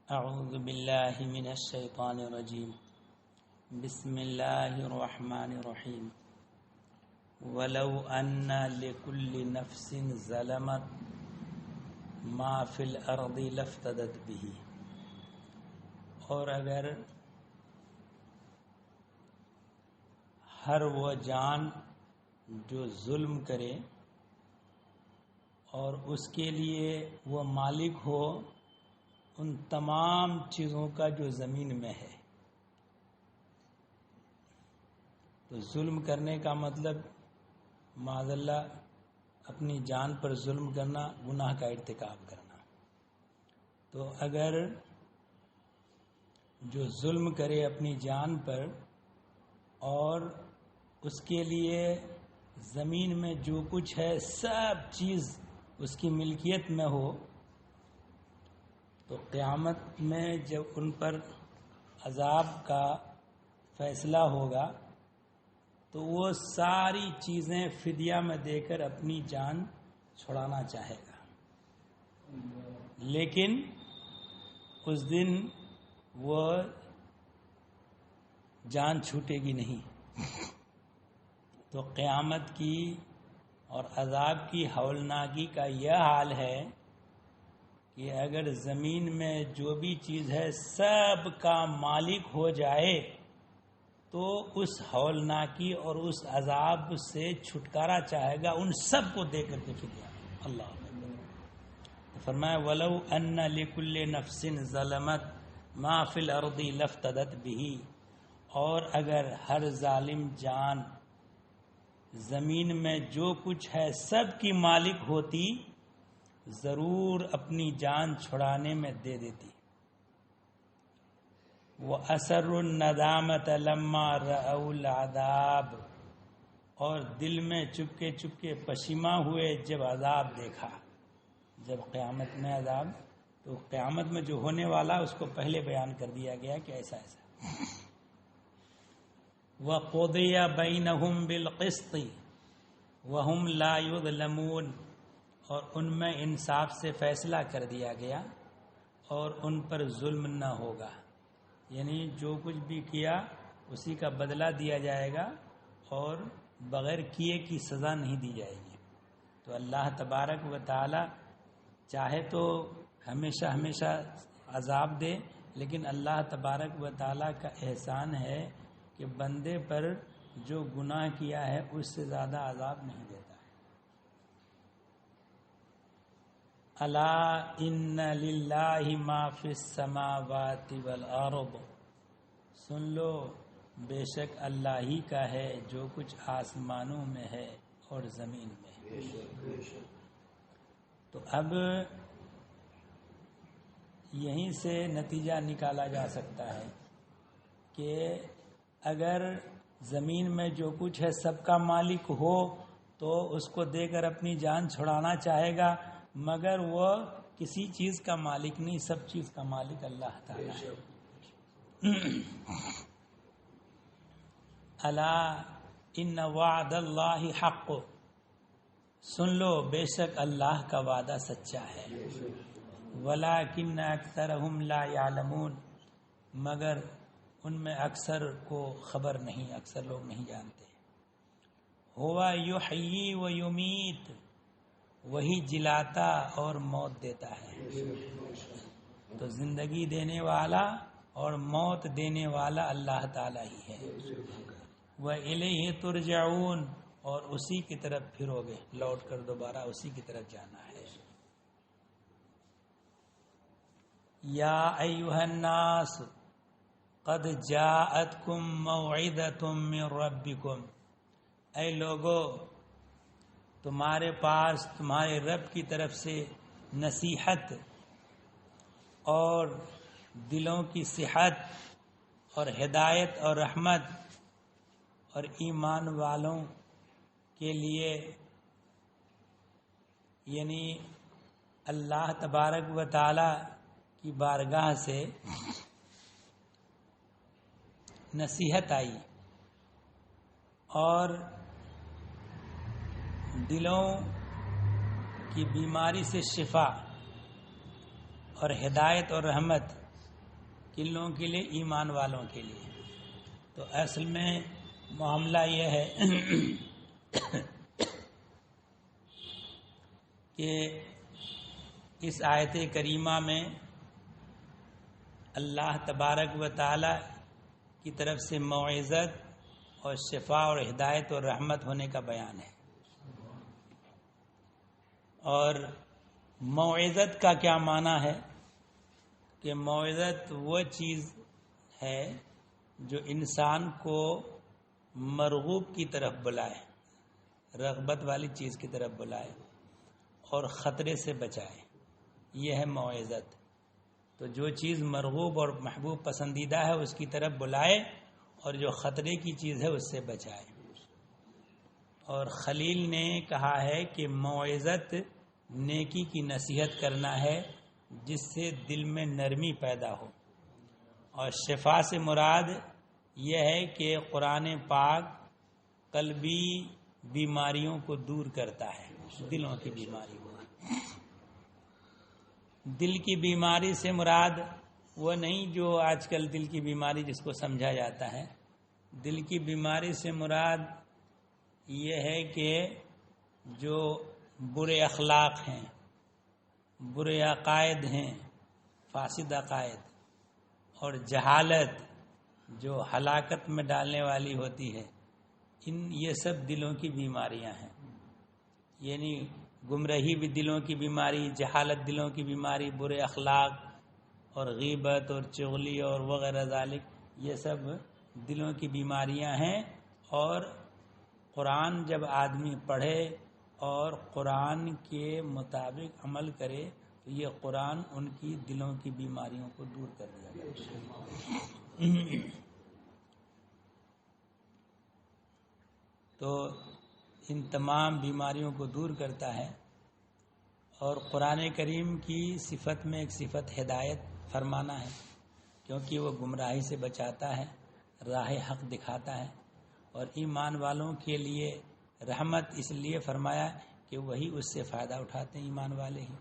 اعوذ باللہ من الشیطان الرجیم بسم اللہ الرحمن الرحیم ولو ان لکل نفس ظلمت ما فی الارض لافتدت به، اور اگر ہر وہ جان جو ظلم کرے اور اس کے لیے وہ مالک ہو ان تمام چیزوں کا جو زمین میں ہے، تو ظلم کرنے کا مطلب معاذ اللہ اپنی جان پر ظلم کرنا، گناہ کا ارتکاب کرنا۔ تو اگر جو ظلم کرے اپنی جان پر اور اس کے لیے زمین میں جو کچھ ہے سب چیز اس کی ملکیت میں ہو، تو قیامت میں جب ان پر عذاب کا فیصلہ ہوگا تو وہ ساری چیزیں فدیہ میں دے کر اپنی جان چھڑانا چاہے گا، لیکن اس دن وہ جان چھوٹے گی نہیں۔ تو قیامت کی اور عذاب کی ہولناکی کا یہ حال ہے کہ اگر زمین میں جو بھی چیز ہے سب کا مالک ہو جائے تو اس ہولناکی اور اس عذاب سے چھٹکارا چاہے گا ان سب کو دے کر کے فدیہ۔ اللہ فرمایا وَلَوْ أَنَّ لِكُلِّ نَفْسٍ ظَلَمَتْ مَا فِي الْأَرْضِ لَافْتَدَتْ بِهِ، اور اگر ہر ظالم جان زمین میں جو کچھ ہے سب کی مالک ہوتی ضرور اپنی جان چھڑانے میں دے دیتی۔ وَأَسَرُّوا النَّدَامَةَ لَمَّا رَأَوُا الْعَذَابَ، اور دل میں چپکے چپکے پشیماں ہوئے جب عذاب دیکھا۔ جب قیامت میں عذاب، تو قیامت میں جو ہونے والا اس کو پہلے بیان کر دیا گیا کہ ایسا ایسا۔ وَقُضِيَ بَيْنَهُمْ بِالْقِسْطِ وَهُمْ لَا يُظْلَمُونَ، اور ان میں انصاف سے فیصلہ کر دیا گیا اور ان پر ظلم نہ ہوگا، یعنی جو کچھ بھی کیا اسی کا بدلہ دیا جائے گا اور بغیر کیے کی سزا نہیں دی جائے گی۔ تو اللہ تبارک و تعالی چاہے تو ہمیشہ ہمیشہ عذاب دے، لیکن اللہ تبارک و تعالی کا احسان ہے کہ بندے پر جو گناہ کیا ہے اس سے زیادہ عذاب نہیں دیتا ہے۔ الا ان للہ ما فی السماوات والارض، سن لو بے شک اللہ ہی کا ہے جو کچھ آسمانوں میں ہے اور زمین میں۔ تو اب یہیں سے نتیجہ نکالا جا سکتا ہے کہ اگر زمین میں جو کچھ ہے سب کا مالک ہو تو اس کو دے کر اپنی جان چھڑانا چاہے گا، مگر وہ کسی چیز کا مالک نہیں، سب چیز کا مالک اللہ تعالی ہے۔ الا ان وعد اللہ حق، سن لو بے شک اللہ کا وعدہ سچا ہے۔ ولکن اکثرهم لا يعلمون، مگر ان میں اکثر کو خبر نہیں، اکثر لوگ نہیں جانتے۔ ہوا یحیی و یمیت، وہی جلاتا اور موت دیتا ہے۔ تو زندگی دینے والا اور موت دینے والا اللہ تعالی ہی ہے۔ وَإِلَيْهِ تُرْجَعُونَ، اور اسی کی طرف پھرو گے، لوٹ کر دوبارہ اسی کی طرف جانا ہے۔ یا ایھا الناس قد جاءتکم موعظۃ من ربکم، اے لوگو تمہارے پاس تمہارے رب کی طرف سے نصیحت اور دلوں کی صحت اور ہدایت اور رحمت، اور ایمان والوں کے لیے یعنی اللہ تبارک و تعالی کی بارگاہ سے نصیحت آئی اور دلوں کی بیماری سے شفا اور ہدایت اور رحمت کن لوگوں کے لیے؟ ایمان والوں کے لیے۔ تو اصل میں معاملہ یہ ہے کہ اس آیت کریمہ میں اللہ تبارک و تعالی کی طرف سے موعظت اور شفا اور ہدایت اور رحمت ہونے کا بیان ہے۔ اور موعظت کا کیا معنی ہے کہ موعظت وہ چیز ہے جو انسان کو مرغوب کی طرف بلائے، رغبت والی چیز کی طرف بلائے اور خطرے سے بچائے، یہ ہے موعظت۔ تو جو چیز مرغوب اور محبوب پسندیدہ ہے اس کی طرف بلائے اور جو خطرے کی چیز ہے اس سے بچائے۔ اور خلیل نے کہا ہے کہ موعظت نیکی کی نصیحت کرنا ہے جس سے دل میں نرمی پیدا ہو، اور شفا سے مراد یہ ہے کہ قرآن پاک قلبی بیماریوں کو دور کرتا ہے، دلوں کی بیماری کو۔ دل کی بیماری سے مراد وہ نہیں جو آج کل دل کی بیماری جس کو سمجھا جاتا ہے۔ دل کی بیماری سے مراد یہ ہے کہ جو برے اخلاق ہیں، برے عقائد ہیں، فاسد عقائد اور جہالت جو ہلاکت میں ڈالنے والی ہوتی ہے، یہ سب دلوں کی بیماریاں ہیں۔ یعنی گمراہی بھی دلوں کی بیماری، جہالت دلوں کی بیماری، برے اخلاق اور غیبت اور چغلی اور وغیرہ ذالک، یہ سب دلوں کی بیماریاں ہیں۔ اور قرآن جب آدمی پڑھے اور قرآن کے مطابق عمل کرے تو یہ قرآن ان کی دلوں کی بیماریوں کو دور کر دیا گیا۔ تو ان تمام بیماریوں کو دور کرتا ہے۔ اور قرآن کریم کی صفت میں ایک صفت ہدایت فرمانا ہے، کیونکہ وہ گمراہی سے بچاتا ہے، راہ حق دکھاتا ہے۔ اور ایمان والوں کے لیے رحمت اس لیے فرمایا کہ وہی اس سے فائدہ اٹھاتے ہیں، ایمان والے ہی،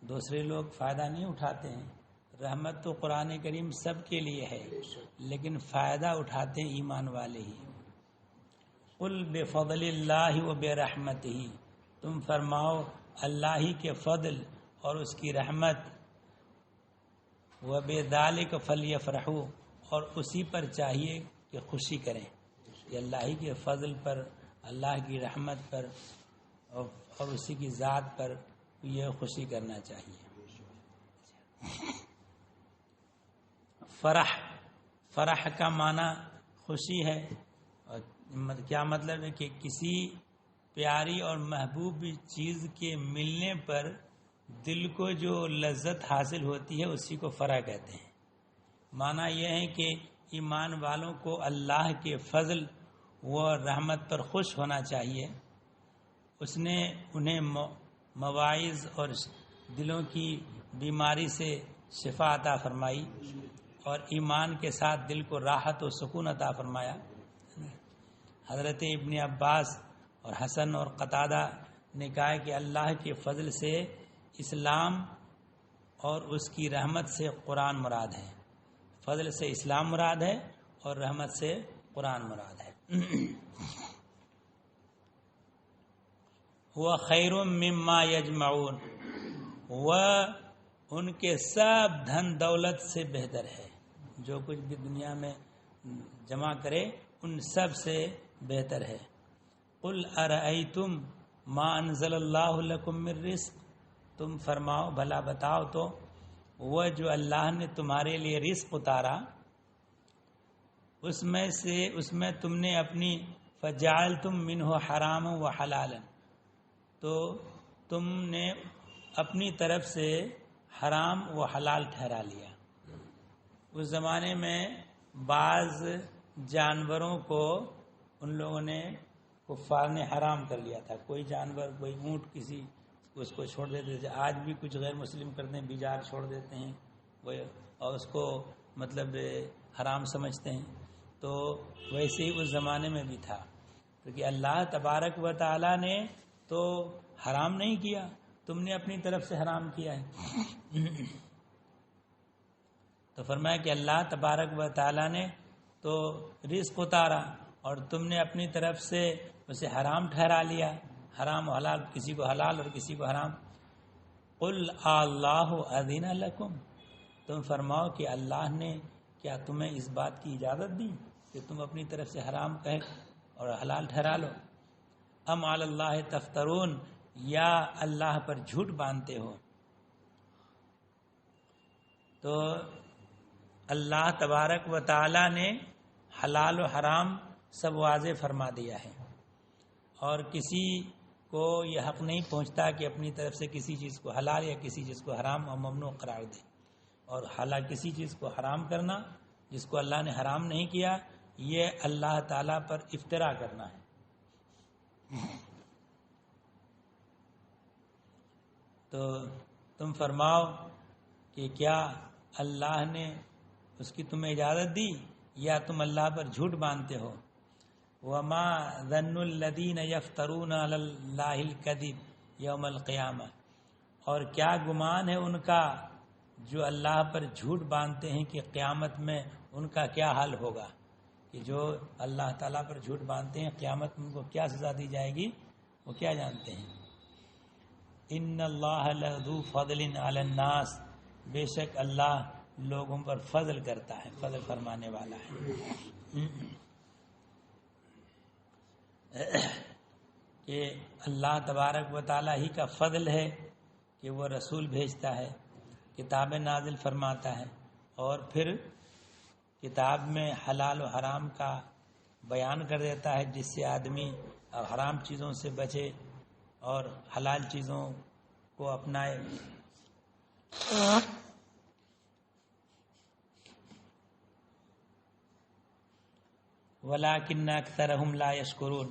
دوسرے لوگ فائدہ نہیں اٹھاتے ہیں۔ رحمت تو قرآن کریم سب کے لیے ہے، لیکن فائدہ اٹھاتے ہیں ایمان والے ہی۔ قل بفضل اللہ و برحمتہ، تم فرماؤ اللہ ہی کے فضل اور اس کی رحمت، وبذالک فلیفرحوا، اور اسی پر چاہیے کہ خوشی کریں، کہ اللہ ہی کے فضل پر، اللہ کی رحمت پر اور اسی کی ذات پر یہ خوشی کرنا چاہیے۔ فرح کا معنی خوشی ہے، اور کیا مطلب ہے کہ کسی پیاری اور محبوب چیز کے ملنے پر دل کو جو لذت حاصل ہوتی ہے اسی کو فرح کہتے ہیں۔ معنی یہ ہے کہ ایمان والوں کو اللہ کے فضل و رحمت پر خوش ہونا چاہیے۔ اس نے انہیں مواعظ اور دلوں کی بیماری سے شفا عطا فرمائی، اور ایمان کے ساتھ دل کو راحت و سکون عطا فرمایا۔ حضرت ابن عباس اور حسن اور قتادہ نے کہا کہ اللہ کے فضل سے اسلام اور اس کی رحمت سے قرآن مراد ہے۔ فضل سے اسلام مراد ہے اور رحمت سے قرآن مراد ہے۔ وہ خیر مما یجمعون، وہ ان کے سب دھن دولت سے بہتر ہے، جو کچھ بھی دنیا میں جمع کرے ان سب سے بہتر ہے۔ قل ارأیتم ما انزل اللہ لکم من رزق، تم فرماؤ بھلا بتاؤ تو وہ جو اللہ نے تمہارے لیے رزق اتارا، اس میں تم نے اپنی فجعلتم منہ حراما و حلالا، تو تم نے اپنی طرف سے حرام و حلال ٹھہرا لیا۔ اس زمانے میں بعض جانوروں کو ان لوگوں نے، کفار نے حرام کر لیا تھا۔ کوئی جانور، کوئی اونٹ کسی اس کو چھوڑ دیتے تھے۔ آج بھی کچھ غیر مسلم کرتے ہیں، بیجار چھوڑ دیتے ہیں اور اس کو مطلب حرام سمجھتے ہیں۔ تو ویسے ہی اس زمانے میں بھی تھا، کیونکہ اللہ تبارک و تعالی نے تو حرام نہیں کیا، تم نے اپنی طرف سے حرام کیا ہے۔ تو فرمایا کہ اللہ تبارک و تعالیٰ نے تو رزق اتارا اور تم نے اپنی طرف سے اسے حرام ٹھہرا لیا، حرام و حلال، کسی کو حلال اور کسی کو حرام۔ قل اللہ اذن لکم، تم فرماؤ کہ اللہ نے کیا تمہیں اس بات کی اجازت دی کہ تم اپنی طرف سے حرام کہے اور حلال ٹھہرا لو؟ ام علی اللہ تفترون، یا اللہ پر جھوٹ باندھتے ہو؟ تو اللہ تبارک و تعالی نے حلال و حرام سب واضح فرما دیا ہے، اور کسی کو یہ حق نہیں پہنچتا کہ اپنی طرف سے کسی چیز کو حلال یا کسی چیز کو حرام اور ممنوع قرار دے، اور حالانکہ کسی چیز کو حرام کرنا جس کو اللہ نے حرام نہیں کیا، یہ اللہ تعالیٰ پر افترا کرنا ہے۔ تو تم فرماؤ کہ کیا اللہ نے اس کی تمہیں اجازت دی یا تم اللہ پر جھوٹ باندھتے ہو؟ وما ظن الذین یفترون علی اللہ الکذب یوم القیامہ، اور کیا گمان ہے ان کا جو اللہ پر جھوٹ باندھتے ہیں کہ قیامت میں ان کا کیا حال ہوگا، کہ جو اللہ تعالیٰ پر جھوٹ باندھتے ہیں قیامت میں ان کو کیا سزا دی جائے گی، وہ کیا جانتے ہیں؟ ان اللہ لذو فضل علی الناس، بے شک اللہ لوگوں پر فضل کرتا ہے، فضل فرمانے والا ہے۔ کہ اللہ تبارک و تعالیٰ ہی کا فضل ہے کہ وہ رسول بھیجتا ہے، کتابیں نازل فرماتا ہے، اور پھر کتاب میں حلال و حرام کا بیان کر دیتا ہے جس سے آدمی حرام چیزوں سے بچے اور حلال چیزوں کو اپنائے۔ وَلَٰكِنَّ أَكْثَرَهُمْ لَا يَشْكُرُونَ،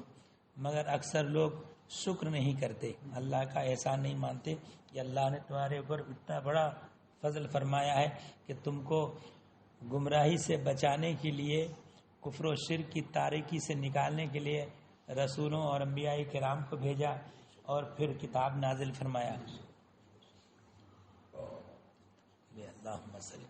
مگر اکثر لوگ شکر نہیں کرتے، اللہ کا احسان نہیں مانتے کہ اللہ نے تمہارے اوپر اتنا بڑا فضل فرمایا ہے کہ تم کو گمراہی سے بچانے کے لیے، کفر و شرک کی تاریکی سے نکالنے کے لیے رسولوں اور انبیاء کرام کو بھیجا اور پھر کتاب نازل فرمایا۔ اللہم صلی